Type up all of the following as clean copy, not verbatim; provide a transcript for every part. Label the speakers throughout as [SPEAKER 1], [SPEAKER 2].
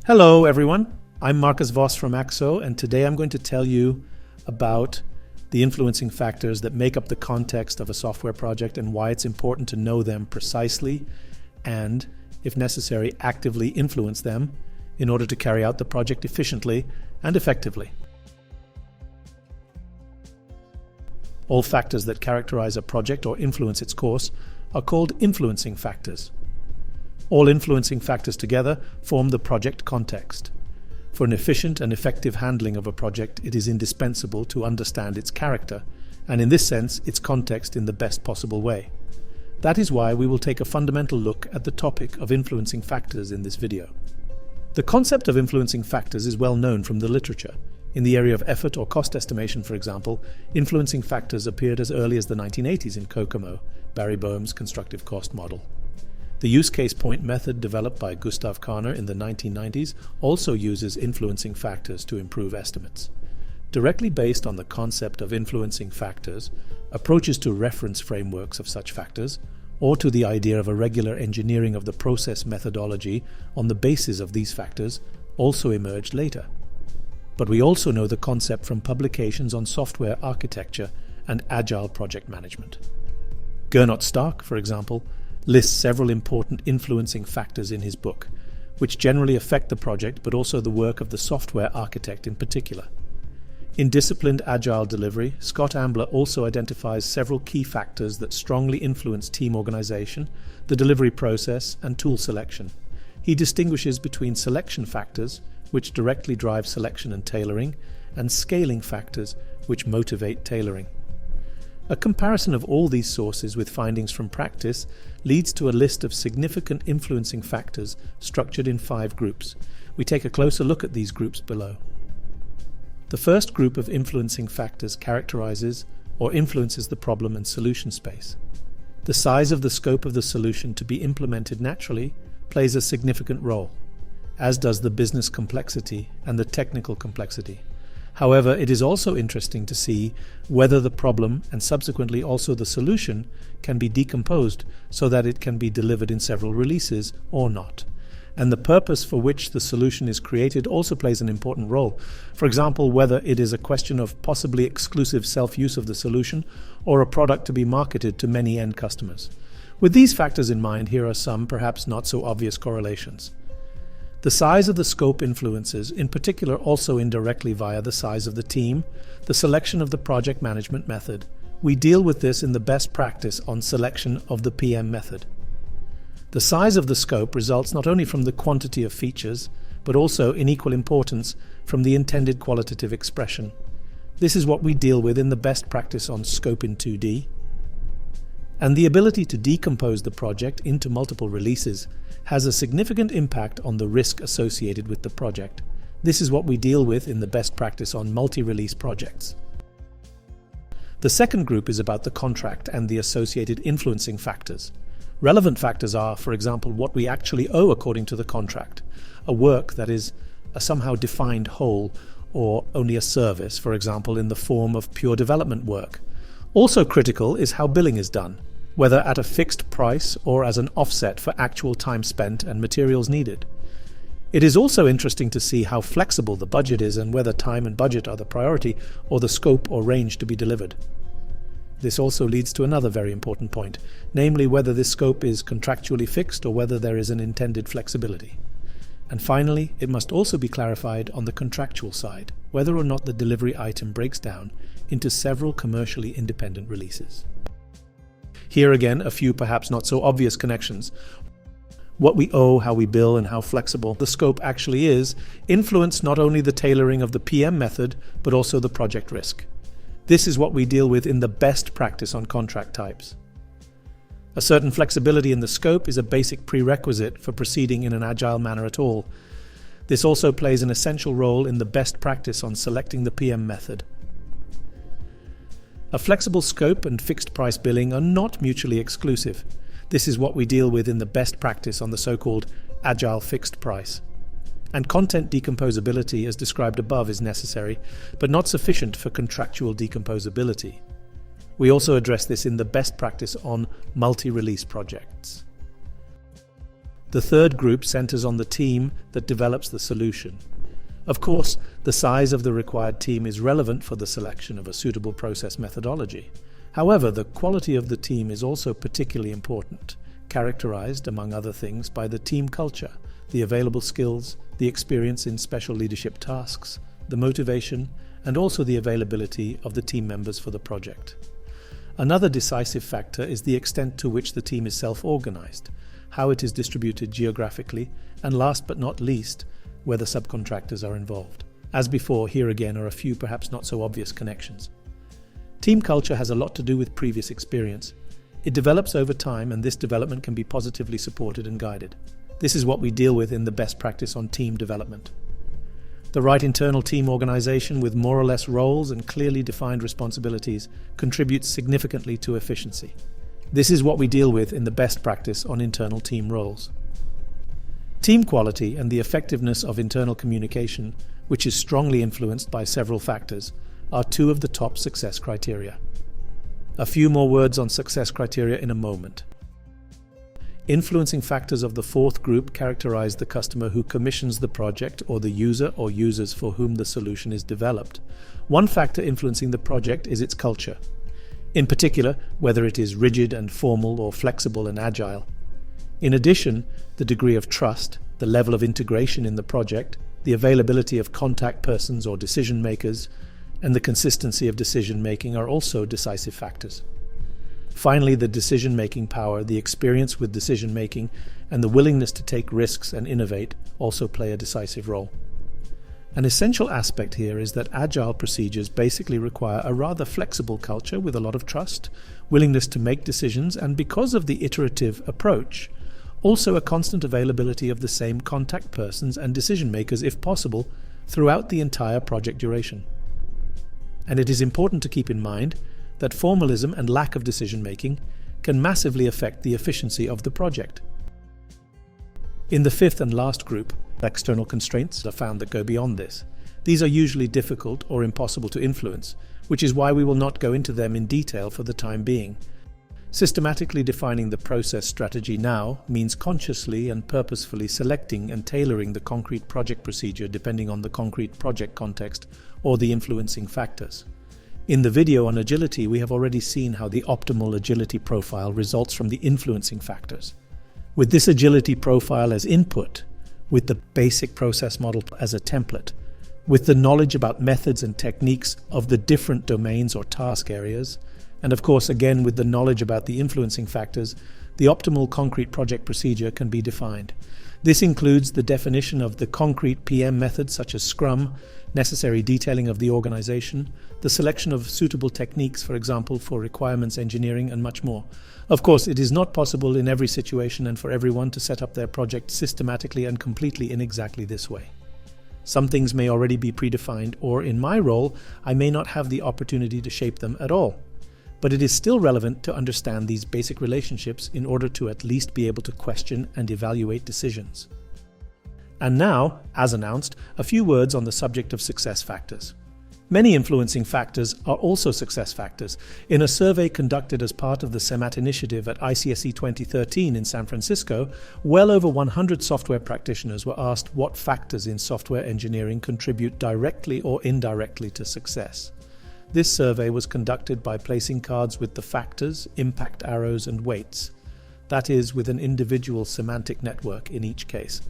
[SPEAKER 1] Hello everyone, I'm Marcus Voss from AXO, and today I'm going to tell you about the influencing factors that make up the context of a software project and why it's important to know them precisely and, if necessary, actively influence them in order to carry out the project efficiently and effectively. All factors that characterize a project or influence its course are called influencing factors. All influencing factors together form the project context. For an efficient and effective handling of a project, it is indispensable to understand its character, and in this sense, its context in the best possible way. That is why we will take a fundamental look at the topic of influencing factors in this video. The concept of influencing factors is well known from the literature. In the area of effort or cost estimation, for example, influencing factors appeared as early as the 1980s in COCOMO, Barry Boehm's constructive cost model. The use case point method developed by Gustav Kahner in the 1990s also uses influencing factors to improve estimates. Directly based on the concept of influencing factors, approaches to reference frameworks of such factors, or to the idea of a regular engineering of the process methodology on the basis of these factors, also emerged later. But we also know the concept from publications on software architecture and agile project management. Gernot Stark, for example, lists several important influencing factors in his book, which generally affect the project but also the work of the software architect in particular. In Disciplined Agile Delivery, Scott Ambler also identifies several key factors that strongly influence team organization, the delivery process, and tool selection. He distinguishes between selection factors, which directly drive selection and tailoring, and scaling factors, which motivate tailoring. A comparison of all these sources with findings from practice leads to a list of significant influencing factors structured in 5 groups. We take a closer look at these groups below. The first group of influencing factors characterizes or influences the problem and solution space. The size of the scope of the solution to be implemented naturally plays a significant role, as does the business complexity and the technical complexity. However, it is also interesting to see whether the problem and subsequently also the solution can be decomposed so that it can be delivered in several releases or not. And the purpose for which the solution is created also plays an important role. For example, whether it is a question of possibly exclusive self-use of the solution or a product to be marketed to many end customers. With these factors in mind, here are some perhaps not so obvious correlations. The size of the scope influences, in particular also indirectly via the size of the team, the selection of the project management method. We deal with this in the best practice on selection of the PM method. The size of the scope results not only from the quantity of features, but also, in equal importance, from the intended qualitative expression. This is what we deal with in the best practice on scope in 2D. And the ability to decompose the project into multiple releases has a significant impact on the risk associated with the project. This is what we deal with in the best practice on multi-release projects. The second group is about the contract and the associated influencing factors. Relevant factors are, for example, what we actually owe according to the contract, a work that is a somehow defined whole, or only a service, for example, in the form of pure development work. Also critical is how billing is done, whether at a fixed price or as an offset for actual time spent and materials needed. It is also interesting to see how flexible the budget is and whether time and budget are the priority or the scope or range to be delivered. This also leads to another very important point, namely whether this scope is contractually fixed or whether there is an intended flexibility. And finally, it must also be clarified on the contractual side, whether or not the delivery item breaks down into several commercially independent releases. Here again, a few perhaps not so obvious connections. What we owe, how we bill, and how flexible the scope actually is influence not only the tailoring of the PM method, but also the project risk. This is what we deal with in the best practice on contract types. A certain flexibility in the scope is a basic prerequisite for proceeding in an agile manner at all. This also plays an essential role in the best practice on selecting the PM method. A flexible scope and fixed price billing are not mutually exclusive. This is what we deal with in the best practice on the so-called agile fixed price. And content decomposability, as described above, is necessary, but not sufficient for contractual decomposability. We also address this in the best practice on multi-release projects. The third group centers on the team that develops the solution. Of course, the size of the required team is relevant for the selection of a suitable process methodology. However, the quality of the team is also particularly important, characterized, among other things, by the team culture, the available skills, the experience in special leadership tasks, the motivation, and also the availability of the team members for the project. Another decisive factor is the extent to which the team is self-organized, how it is distributed geographically, and last but not least, whether subcontractors are involved. As before, here again are a few perhaps not so obvious connections. Team culture has a lot to do with previous experience. It develops over time, and this development can be positively supported and guided. This is what we deal with in the best practice on team development. The right internal team organization with more or less roles and clearly defined responsibilities contributes significantly to efficiency. This is what we deal with in the best practice on internal team roles. Team quality and the effectiveness of internal communication, which is strongly influenced by several factors, are two of the top success criteria. A few more words on success criteria in a moment. Influencing factors of the fourth group characterize the customer who commissions the project or the user or users for whom the solution is developed. One factor influencing the project is its culture. In particular, whether it is rigid and formal or flexible and agile. In addition, the degree of trust, the level of integration in the project, the availability of contact persons or decision makers, and the consistency of decision making are also decisive factors. Finally, the decision-making power, the experience with decision-making, and the willingness to take risks and innovate also play a decisive role. An essential aspect here is that agile procedures basically require a rather flexible culture with a lot of trust, willingness to make decisions, and because of the iterative approach, also a constant availability of the same contact persons and decision-makers, if possible, throughout the entire project duration. And it is important to keep in mind that formalism and lack of decision-making can massively affect the efficiency of the project. In the fifth and last group, external constraints are found that go beyond this. These are usually difficult or impossible to influence, which is why we will not go into them in detail for the time being. Systematically defining the process strategy now means consciously and purposefully selecting and tailoring the concrete project procedure depending on the concrete project context or the influencing factors. In the video on agility, we have already seen how the optimal agility profile results from the influencing factors. With this agility profile as input, with the basic process model as a template, with the knowledge about methods and techniques of the different domains or task areas, and of course again with the knowledge about the influencing factors, the optimal concrete project procedure can be defined. This includes the definition of the concrete PM methods such as Scrum, necessary detailing of the organization, the selection of suitable techniques, for example, for requirements engineering, and much more. Of course, it is not possible in every situation and for everyone to set up their project systematically and completely in exactly this way. Some things may already be predefined, or in my role, I may not have the opportunity to shape them at all. But it is still relevant to understand these basic relationships in order to at least be able to question and evaluate decisions. And now, as announced, a few words on the subject of success factors. Many influencing factors are also success factors. In a survey conducted as part of the CEMAT initiative at ICSE 2013 in San Francisco, well over 100 software practitioners were asked what factors in software engineering contribute directly or indirectly to success. This survey was conducted by placing cards with the factors, impact arrows, and weights. That is, with an individual semantic network in each case.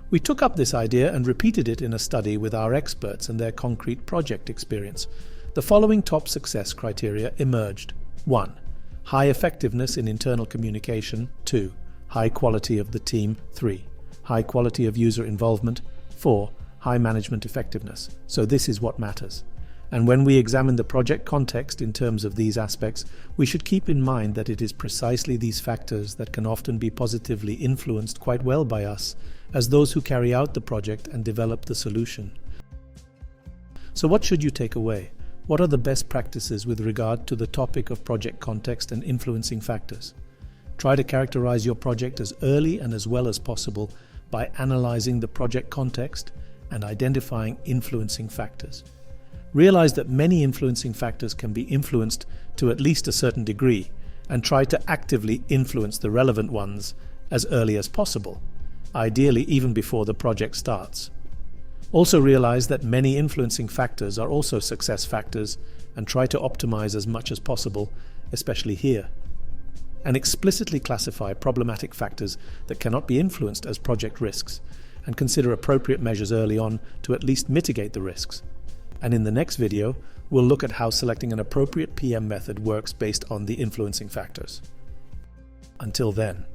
[SPEAKER 1] We took up this idea and repeated it in a study with our experts and their concrete project experience. The following top success criteria emerged. 1. High effectiveness in internal communication. 2. High quality of the team. 3. High quality of user involvement. 4. High management effectiveness. So this is what matters. And when we examine the project context in terms of these aspects, we should keep in mind that it is precisely these factors that can often be positively influenced quite well by us, as those who carry out the project and develop the solution. So what should you take away? What are the best practices with regard to the topic of project context and influencing factors? Try to characterize your project as early and as well as possible by analyzing the project context and identifying influencing factors. Realize that many influencing factors can be influenced to at least a certain degree, and try to actively influence the relevant ones as early as possible. ideally even before the project starts. Also realize that many influencing factors are also success factors, and try to optimize as much as possible, especially here. And explicitly classify problematic factors that cannot be influenced as project risks, and consider appropriate measures early on to at least mitigate the risks. And in the next video, we'll look at how selecting an appropriate PM method works based on the influencing factors. Until then.